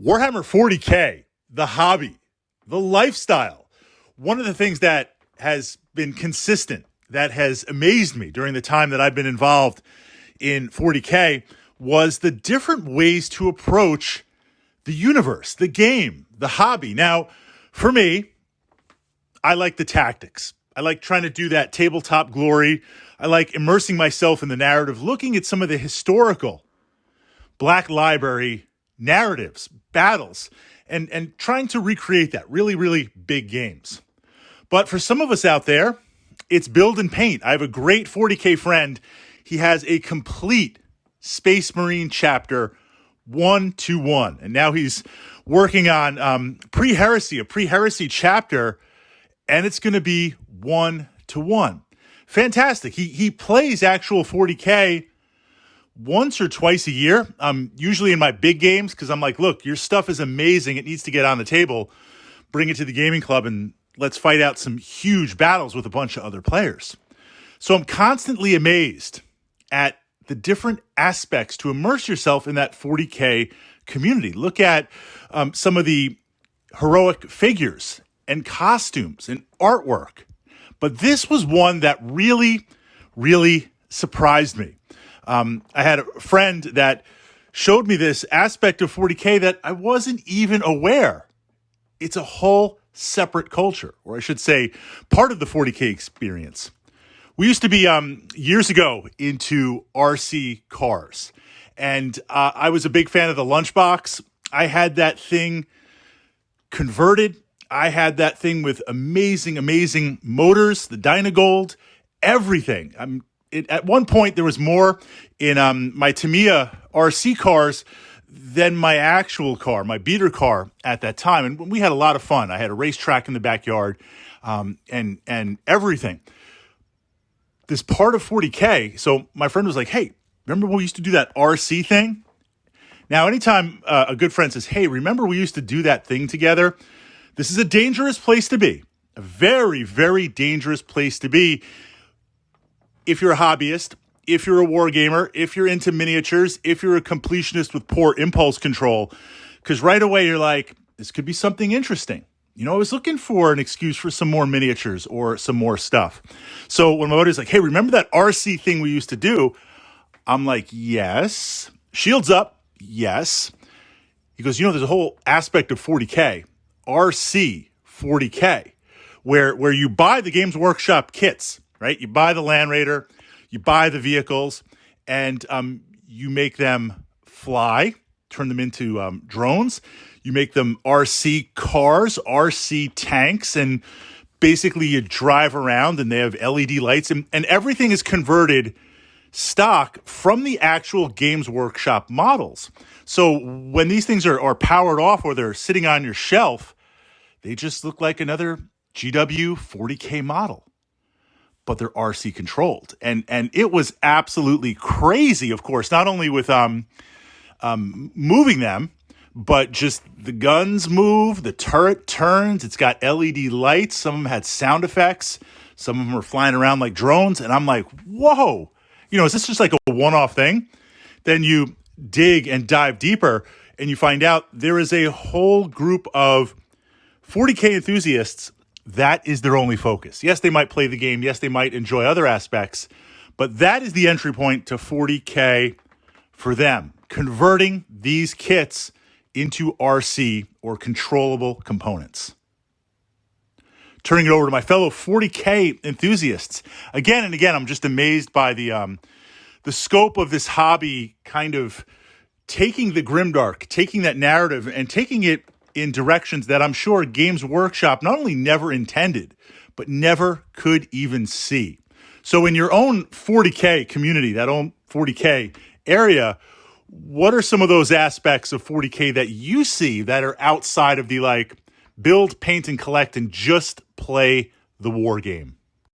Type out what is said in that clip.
Warhammer 40K, the hobby, the lifestyle. One of the things that has been consistent, that has amazed me during the time that I've been involved in 40K, was the different ways to approach the universe, the game, the hobby. Now, for me, I like the tactics. I like trying to do that tabletop glory. I like immersing myself in the narrative, looking at some of the historical Black Library narratives, battles, and trying to recreate that. Really, really big games. But for some of us out there, it's build and paint. I have a great 40K friend. He has a complete Space Marine chapter 1-1. And now he's working on Pre-Heresy, a Pre-Heresy chapter, and it's going to be 1-1. Fantastic. He plays actual 40K once or twice a year. Usually in my big games, because I'm like, look, your stuff is amazing. It needs to get on the table. Bring it to the gaming club and let's fight out some huge battles with a bunch of other players. So I'm constantly amazed at the different aspects to immerse yourself in that 40K community. Look at some of the heroic figures and costumes and artwork. But this was one that really, really surprised me. I had a friend that showed me this aspect of 40K that I wasn't even aware. It's a whole separate culture, or I should say part of the 40K experience. We used to be, years ago, into RC cars. And I was a big fan of the lunchbox. I had that thing converted. I had that thing with amazing, amazing motors, the Dynagold, everything. At one point, there was more in my Tamiya RC cars than my actual car, my beater car at that time. And we had a lot of fun. I had a racetrack in the backyard and everything. This part of 40K, so my friend was like, hey, remember when we used to do that RC thing? Now, anytime a good friend says, hey, remember we used to do that thing together? This is a dangerous place to be. A very, very dangerous place to be. If you're a hobbyist, if you're a wargamer, if you're into miniatures, if you're a completionist with poor impulse control, because right away you're like, this could be something interesting. You know, I was looking for an excuse for some more miniatures or some more stuff. So when my buddy's like, hey, remember that RC thing we used to do? I'm like, yes. Shields up, yes. He goes, you know, there's a whole aspect of 40K, RC 40K, where you buy the Games Workshop kits, right? You buy the Land Raider, you buy the vehicles, and you make them fly, turn them into drones. You make them RC cars, RC tanks, and basically you drive around and they have LED lights, and everything is converted stock from the actual Games Workshop models. So when these things are powered off or they're sitting on your shelf, they just look like another GW 40K model. But they're RC controlled. And it was absolutely crazy, of course, not only with moving them, but just the guns move, the turret turns, it's got LED lights, some of them had sound effects, some of them were flying around like drones, and I'm like, whoa, you know, is this just like a one-off thing? Then you dig and dive deeper, and you find out there is a whole group of 40K enthusiasts that is their only focus. Yes, they might play the game. Yes, they might enjoy other aspects. But that is the entry point to 40K for them, converting these kits into RC or controllable components. Turning it over to my fellow 40K enthusiasts. Again and again, I'm just amazed by the scope of this hobby, kind of taking the grimdark, taking that narrative and taking it in directions that I'm sure Games Workshop not only never intended, but never could even see. So in your own 40K community, that own 40K area, what are some of those aspects of 40K that you see that are outside of the like build, paint, and collect and just play the war game?